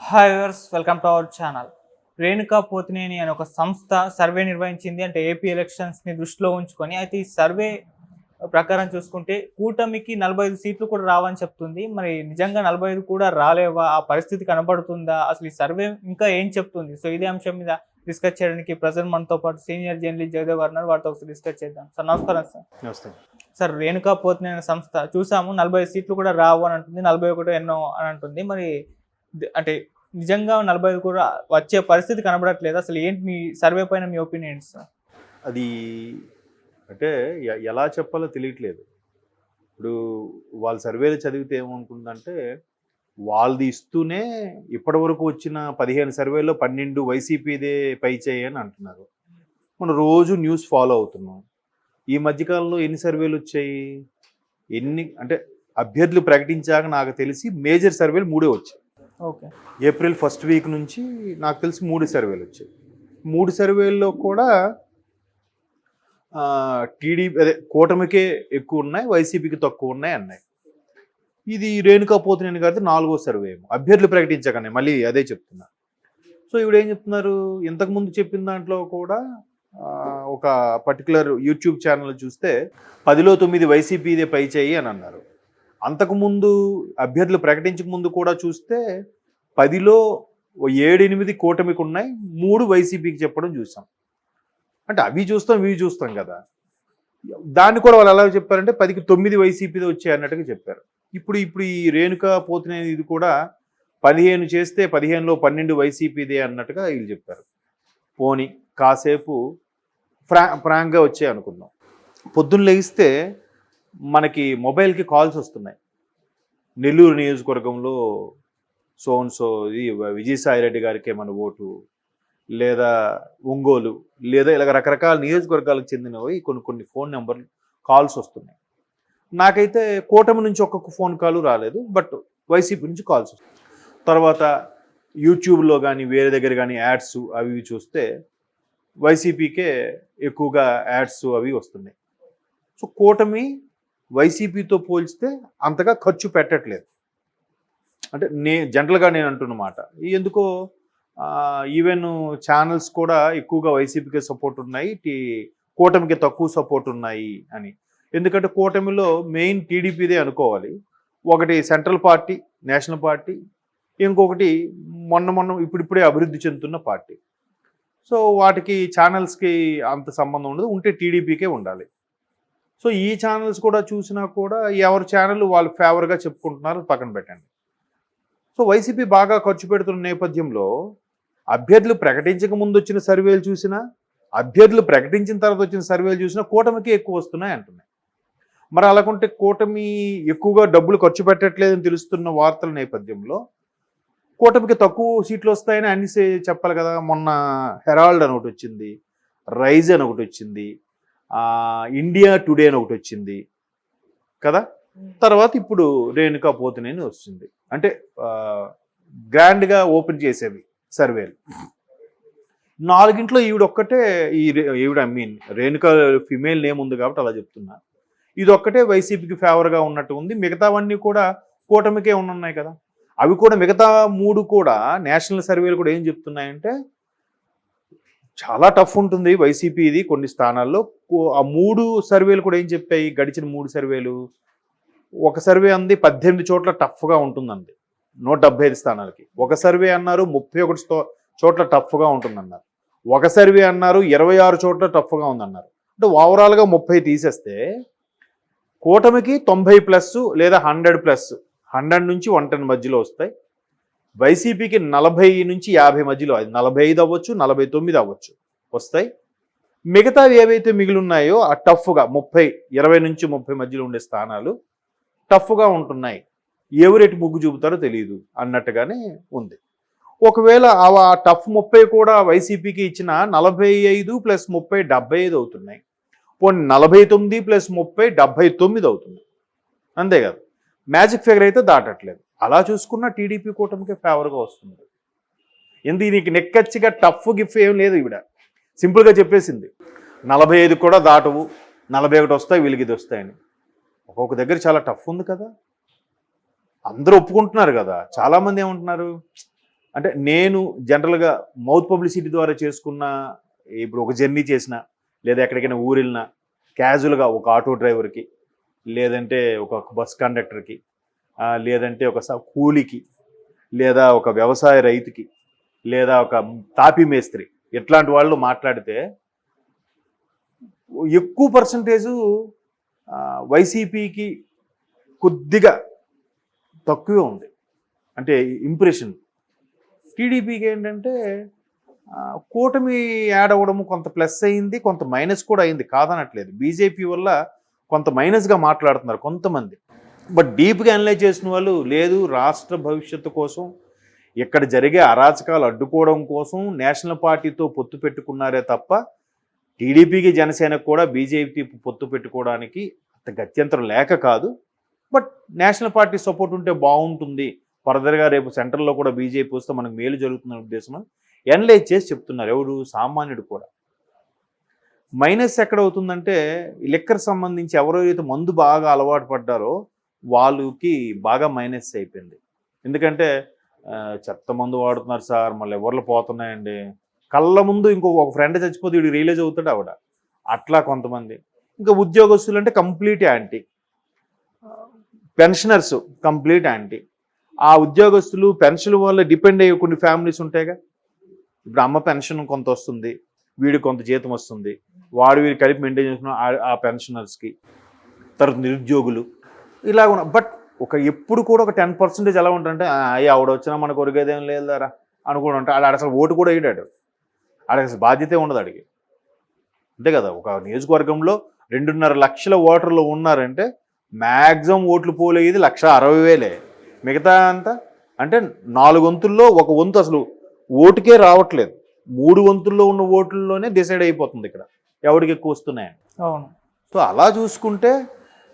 Hi viewers, welcome to our channel. Renuka Pothineni అనే ఒక సంస్థ సర్వే నిర్వహించింది. అంటే ఏపీ ఎలక్షన్స్ని దృష్టిలో ఉంచుకొని. అయితే ఈ సర్వే ప్రకారం చూసుకుంటే కూటమికి 45 సీట్లు కూడా రావని చెప్తుంది. మరి నిజంగా 45 కూడా రాలేవా? ఆ పరిస్థితి కనబడుతుందా? అసలు ఈ సర్వే ఇంకా ఏం చెప్తుంది? సో ఇదే అంశం మీద డిస్కస్ చేయడానికి ప్రజెంట్ మనతో పాటు సీనియర్ జర్నలిస్ట్ జగదేవ్ గారు ఉన్నారు. వారితో ఒకసారి డిస్కస్ చేద్దాం. సార్ నమస్కారం. సార్ నమస్తే. సార్, రేణుకా పోతినేని సంస్థ చూసాము 45 సీట్లు కూడా రావు అని అంటుంది, 41 ఎన్నో అని అంటుంది. మరి అంటే నిజంగా 45 కూడా వచ్చే పరిస్థితి కనబడట్లేదు. అసలు ఏంటి మీ సర్వే పైన మీ ఒపీనియన్స్? అది అంటే ఎలా చెప్పాలో తెలియట్లేదు. ఇప్పుడు వాళ్ళ సర్వేలు చదివితే ఏమనుకుందంటే, వాళ్ళది ఇస్తూనే ఇప్పటివరకు వచ్చిన 15 సర్వేల్లో 12 వైసీపీదే పై చేయి అని అంటున్నారు. మనం రోజు న్యూస్ ఫాలో అవుతున్నాం. ఈ మధ్యకాలంలో ఎన్ని సర్వేలు వచ్చాయి? అంటే అభ్యర్థులు ప్రకటించాక నాకు తెలిసి మేజర్ సర్వేలు 3 వచ్చాయి. ఓకే. ఏప్రిల్ ఫస్ట్ వీక్ నుంచి నాకు తెలిసి 3 సర్వేలు వచ్చాయి. 3 సర్వేల్లో కూడా కూటమికే ఎక్కువ ఉన్నాయి, వైసీపీకి తక్కువ ఉన్నాయి అన్నాయి. ఇది రేణుకా పోతినేని గారిది 4వ సర్వే ఏమో, అభ్యర్థులు ప్రకటించకనే, మళ్ళీ అదే చెప్తున్నా. సో ఇప్పుడు ఏం చెప్తున్నారు, ఇంతకుముందు చెప్పిన దాంట్లో కూడా ఒక పర్టికులర్ యూట్యూబ్ ఛానల్ చూస్తే 10లో 9 వైసీపీదే పై చేయి అని అన్నారు. అంతకుముందు అభ్యర్థులు ప్రకటించక ముందు కూడా చూస్తే 10లో 7-8 కూటమికి ఉన్నాయి, 3 వైసీపీకి చెప్పడం చూసాం. అంటే అవి చూస్తాం ఇవి చూస్తాం కదా. దాన్ని కూడా వాళ్ళు ఎలా చెప్పారంటే 10కి 9 వైసీపీదే వచ్చాయి అన్నట్టుగా చెప్పారు. ఇప్పుడు ఈ రేణుకా పోతినేని ఇది కూడా 15 చేస్తే 15లో 12 వైసీపీదే అన్నట్టుగా వీళ్ళు చెప్పారు. పోనీ కాసేపు ఫ్రాంక్గా వచ్చాయి అనుకుందాం. పొద్దున్న లేస్తే మనకి మొబైల్కి కాల్స్ వస్తున్నాయి. నెల్లూరు నియోజకవర్గంలో ఇది విజయసాయిరెడ్డి గారికి ఏమైనా ఓటు, లేదా ఒంగోలు, లేదా ఇలా రకరకాల నియోజకవర్గాలకు చెందినవి కొన్ని ఫోన్ నెంబర్లు కాల్స్ వస్తున్నాయి. నాకైతే కూటమి నుంచి ఒక్కొక్క ఫోన్ కాల్ రాలేదు, బట్ వైసీపీ నుంచి కాల్స్ వస్తున్నాయి. తర్వాత యూట్యూబ్లో కానీ వేరే దగ్గర కానీ యాడ్స్ అవి చూస్తే వైసీపీకే ఎక్కువగా యాడ్స్ అవి వస్తున్నాయి. సో కూటమి వైసీపీతో పోల్చితే అంతగా ఖర్చు పెట్టట్లేదు. అంటే జనరల్గా నేను అంటున్నమాట. ఎందుకో ఈవెన్ ఛానల్స్ కూడా ఎక్కువగా వైసీపీకి సపోర్ట్ ఉన్నాయి, కూటమికి తక్కువ సపోర్ట్ ఉన్నాయి అని. ఎందుకంటే కూటమిలో మెయిన్ టీడీపీదే అనుకోవాలి. ఒకటి సెంట్రల్ పార్టీ, నేషనల్ పార్టీ, ఇంకొకటి మొన్న ఇప్పుడిప్పుడే అభివృద్ధి చెందుతున్న పార్టీ. సో వాటికి ఛానల్స్కి అంత సంబంధం ఉండదు, ఉంటే టీడీపీకే ఉండాలి. సో ఈ ఛానల్స్ కూడా చూసినా కూడా ఎవరి ఛానల్ వాళ్ళు ఫేవర్గా చెప్పుకుంటున్నారు, పక్కన పెట్టండి. సో వైసీపీ బాగా ఖర్చు పెడుతున్న నేపథ్యంలో అభ్యర్థులు ప్రకటించక ముందు వచ్చిన సర్వేలు చూసినా, అభ్యర్థులు ప్రకటించిన తర్వాత వచ్చిన సర్వేలు చూసినా కూటమికి ఎక్కువ వస్తున్నాయి అంటున్నాయి. మరి అలాకుంటే కూటమి ఎక్కువగా డబ్బులు ఖర్చు పెట్టట్లేదని తెలుస్తున్న వార్తల నేపథ్యంలో కూటమికి తక్కువ సీట్లు వస్తాయని అన్ని చెప్పాలి కదా. మొన్న హెరాల్డ్ అని ఒకటి వచ్చింది, రైజ్ అని ఒకటి వచ్చింది, ఇండియా టుడే అని ఒకటి వచ్చింది కదా. తర్వాత ఇప్పుడు రేణుకా పోతినేని వచ్చింది. అంటే గ్రాండ్గా ఓపెన్ చేసేవి సర్వేలు. 4గింట్లో ఈవిడొక్కటే, రేణుకా ఫిమేల్ నేమ్ ఉంది కాబట్టి అలా చెప్తున్నా. ఇది ఒక్కటే వైసీపీకి ఫేవర్గా ఉన్నట్టు ఉంది. మిగతావన్నీ కూడా కూటమికే ఉన్నాయి కదా. అవి కూడా మిగతా 3 కూడా నేషనల్ సర్వేలు కూడా ఏం చెప్తున్నాయంటే చాలా టఫ్ ఉంటుంది వైసీపీది కొన్ని స్థానాల్లో. ఆ 3 సర్వేలు కూడా ఏం చెప్పాయి, గడిచిన 3 సర్వేలు. ఒక సర్వే అంది 18 చోట్ల టఫ్గా ఉంటుందండి 175 స్థానాలకి. ఒక సర్వే అన్నారు 31 చోట్ల టఫ్గా ఉంటుందన్నారు. ఒక సర్వే అన్నారు 26 చోట్ల టఫ్గా ఉందన్నారు. అంటే ఓవరాల్గా 30 తీసేస్తే కూటమికి 90+ లేదా 100+, 100 నుంచి 110 మధ్యలో వస్తాయి. వైసీపీకి 40 నుంచి 50 మధ్యలో, అది 45 అవ్వచ్చు, 49 అవ్వచ్చు వస్తాయి. మిగతావి ఏవైతే మిగిలి ఉన్నాయో ఆ టఫ్గా 20 నుంచి 30 మధ్యలో ఉండే స్థానాలు టఫ్గా ఉంటున్నాయి. ఎవరెటు ముగ్గు చూపుతారో తెలియదు అన్నట్టుగానే ఉంది. ఒకవేళ ఆ టఫ్ 30 కూడా వైసీపీకి ఇచ్చిన 45 + 30 75 అవుతున్నాయి. పోనీ 49 + 30 79 అవుతుంది. అంతే కదా, మ్యాజిక్ ఫిగర్ అయితే దాటట్లేదు. అలా చూసుకున్న టీడీపీ కూటమికి ఫేవర్గా వస్తుంది. దీనికి నెక్కచ్చిగా టఫ్ గిఫ్ ఏం లేదు. ఈవిడ సింపుల్గా చెప్పేసింది 45 కూడా దాటవు, 41 వస్తాయి, వీళ్ళకి ఇది వస్తాయని. ఒక్కొక్క దగ్గర చాలా టఫ్ ఉంది కదా, అందరూ ఒప్పుకుంటున్నారు కదా. చాలామంది ఏమంటున్నారు అంటే నేను జనరల్గా మౌత్ పబ్లిసిటీ ద్వారా చేసుకున్న, ఇప్పుడు ఒక జర్నీ చేసిన, లేదా ఎక్కడికైనా ఊరు వెళ్ళినా క్యాజువల్గా ఒక ఆటో డ్రైవర్కి, లేదంటే ఒక బస్ కండక్టర్కి, లేదంటే ఒక కూలికి, లేదా ఒక వ్యవసాయ రైతుకి, లేదా ఒక తాపీ మేస్త్రి, ఇట్లాంటి వాళ్ళు మాట్లాడితే ఎక్కువ పర్సంటేజు వైసీపీకి కొద్దిగా తక్కువే ఉంది. అంటే ఇంప్రెషన్. టీడీపీకి ఏంటంటే కూటమి యాడ్ అవ్వడము కొంత ప్లస్ అయింది, కొంత మైనస్ కూడా అయింది, కాదనట్లేదు. బీజేపీ వల్ల కొంత మైనస్గా మాట్లాడుతున్నారు కొంతమంది. బట్ డీప్గా అనలైజ్ చేసిన వాళ్ళు లేదు, రాష్ట్ర భవిష్యత్తు కోసం, ఇక్కడ జరిగే అరాచకాలు అడ్డుకోవడం కోసం నేషనల్ పార్టీతో పొత్తు పెట్టుకున్నారే తప్ప టీడీపీకి జనసేనకు కూడా బీజేపీ పొత్తు పెట్టుకోవడానికి అంత గత్యంతరం లేక కాదు. బట్ నేషనల్ పార్టీ సపోర్ట్ ఉంటే బాగుంటుంది, ఫర్దర్గా రేపు సెంట్రల్లో కూడా బీజేపీ వస్తే మనకు మేలు జరుగుతున్న ఉద్దేశం ఎనలైజ్ చేసి చెప్తున్నారు. ఎవరు? సామాన్యుడు కూడా. మైనస్ ఎక్కడ అవుతుందంటే లిక్కర్ సంబంధించి ఎవరైతే మందు బాగా అలవాటు పడ్డారో వాళ్ళకి బాగా మైనస్ అయిపోయింది. ఎందుకంటే చెత్త మందు వాడుతున్నారు సార్, మళ్ళీ ఎవరిలో పోతున్నాయండి, కళ్ళ ముందు ఒక ఫ్రెండ్ చచ్చిపోతే వీడికి రియలైజ్ అవుతాడు ఆవిడ. అట్లా కొంతమంది. ఇంకా ఉద్యోగస్తులు అంటే complete anti, pensioners complete anti. ఆ ఉద్యోగస్తులు పెన్షన్ వల్ల డిపెండ్ అయ్యే కొన్ని ఫ్యామిలీస్ ఉంటాయిగా. ఇప్పుడు అమ్మ పెన్షన్ కొంత వస్తుంది, వీడికి కొంత జీతం వస్తుంది, వాడు వీడు కలిపి మెయింటైన్ చేసుకున్న ఆ పెన్షనర్స్కి, తర్వాత నిరుద్యోగులు ఇలా ఉన్న. బట్ ఎప్పుడు కూడా ఒక 10% ఎలా ఉంటుందంటే ఆవిడ వచ్చినా మనకు ఒరిగేదేం లేదారా అనుకుంటా. ఆడ అసలు ఓటు కూడా వేయడాడు, ఆడికి అసలు బాధ్యతే ఉండదు అడిగి. అంతే కదా, ఒక నియోజకవర్గంలో 2.5 లక్షల ఓటర్లు ఉన్నారంటే మ్యాక్సిమం ఓట్లు పోలేది 1,60,000. మిగతా అంతా అంటే 4 వంతుల్లో 1 వంతు అసలు ఓటుకే రావట్లేదు. 3 వంతుల్లో ఉన్న ఓట్లలోనే డిసైడ్ అయిపోతుంది ఇక్కడ ఎవరికి ఎక్కువ వస్తున్నాయని. అవును. సో అలా చూసుకుంటే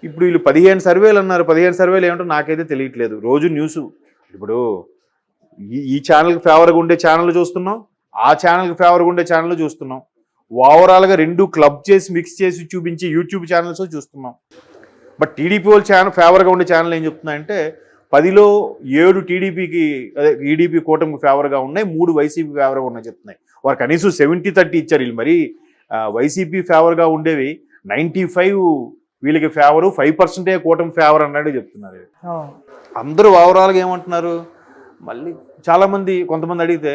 ఇప్పుడు వీళ్ళు 15 సర్వేలు అన్నారు. 15 సర్వేలు ఏమిటో నాకైతే తెలియట్లేదు. రోజు న్యూస్ ఇప్పుడు ఈ ఛానల్కి ఫేవర్గా ఉండే ఛానల్ చూస్తున్నాం, ఆ ఛానల్కి ఫేవర్గా ఉండే ఛానల్ చూస్తున్నాం. ఓవరాల్గా 2 క్లబ్ చేసి మిక్స్ చేసి చూపించి యూట్యూబ్ ఛానల్స్ చూస్తున్నాం. బట్ టీడీపీ వాళ్ళ ఛానల్ ఫేవర్గా ఉండే ఛానల్ ఏం చెప్తున్నాయంటే 10లో 7 టీడీపీకి, అదే టీడీపీ కూటమికి ఫేవర్గా ఉన్నాయి, 3 వైసీపీ ఫేవర్గా ఉన్నాయి చెప్తున్నాయి. వారు కనీసం 70-30 ఇచ్చారు. వీళ్ళు మరి వైసీపీ ఫేవర్గా ఉండేవి 95 వీళ్ళకి ఫేవరు, 5% కూటమి ఫేవర్ అన్నాడు చెప్తున్నారు. అందరూ ఓవరాల్గా ఏమంటున్నారు, మళ్ళీ చాలామంది కొంతమంది అడిగితే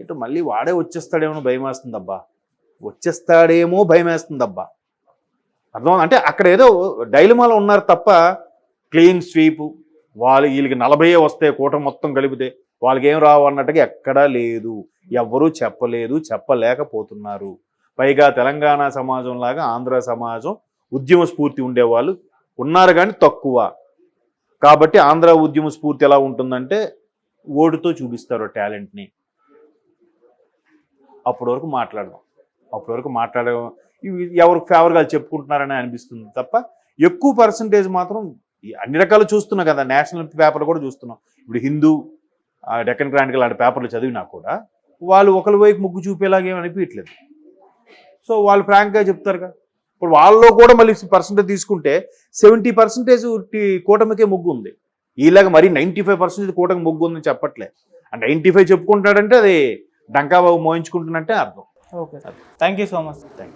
ఏంటో మళ్ళీ వాడే వచ్చేస్తాడేమో భయం వేస్తుందబ్బా, వచ్చేస్తాడేమో భయం వేస్తుందబ్బా. అర్థం అంటే అక్కడ ఏదో డైలమాలో ఉన్నారు తప్ప క్లీన్ స్వీప్ వీళ్ళకి 40 వస్తే కూటమి మొత్తం కలిపితే వాళ్ళకి ఏం రావు అన్నట్టుగా ఎక్కడా లేదు. ఎవ్వరూ చెప్పలేదు, చెప్పలేకపోతున్నారు. పైగా తెలంగాణ సమాజం లాగా ఆంధ్ర సమాజం ఉద్యమ స్ఫూర్తి ఉండేవాళ్ళు ఉన్నారు కానీ తక్కువ. కాబట్టి ఆంధ్ర ఉద్యమ స్ఫూర్తి ఎలా ఉంటుందంటే ఓటుతో చూపిస్తారు టాలెంట్ని. అప్పటి వరకు మాట్లాడడం ఎవరికి ఫేవర్గా చెప్పుకుంటున్నారని అనిపిస్తుంది తప్ప ఎక్కువ పర్సంటేజ్ మాత్రం అన్ని రకాలు చూస్తున్నాం కదా. నేషనల్ పేపర్లు కూడా చూస్తున్నాం. ఇప్పుడు హిందూ, డెక్కన్ క్రానికల్ లాంటి పేపర్లు చదివినా కూడా వాళ్ళు ఒకరి వైపు ముగ్గు చూపేలాగేమీ అనిపించట్లేదు. సో వాళ్ళు ఫ్రాంక్గా చెప్తారుగా. ఇప్పుడు వాళ్ళలో కూడా మళ్ళీ పర్సంటేజ్ తీసుకుంటే 70% కూటమికే ముగ్గు ఉంది. ఇలాగ మరి 95% కూటమి ముగ్గు ఉందని చెప్పట్లే. 95 చెప్పుకుంటాడంటే అది డంకాబాబు మోయించుకుంటున్నట్టే అర్థం. Okay sir, thank you so much. Thank you.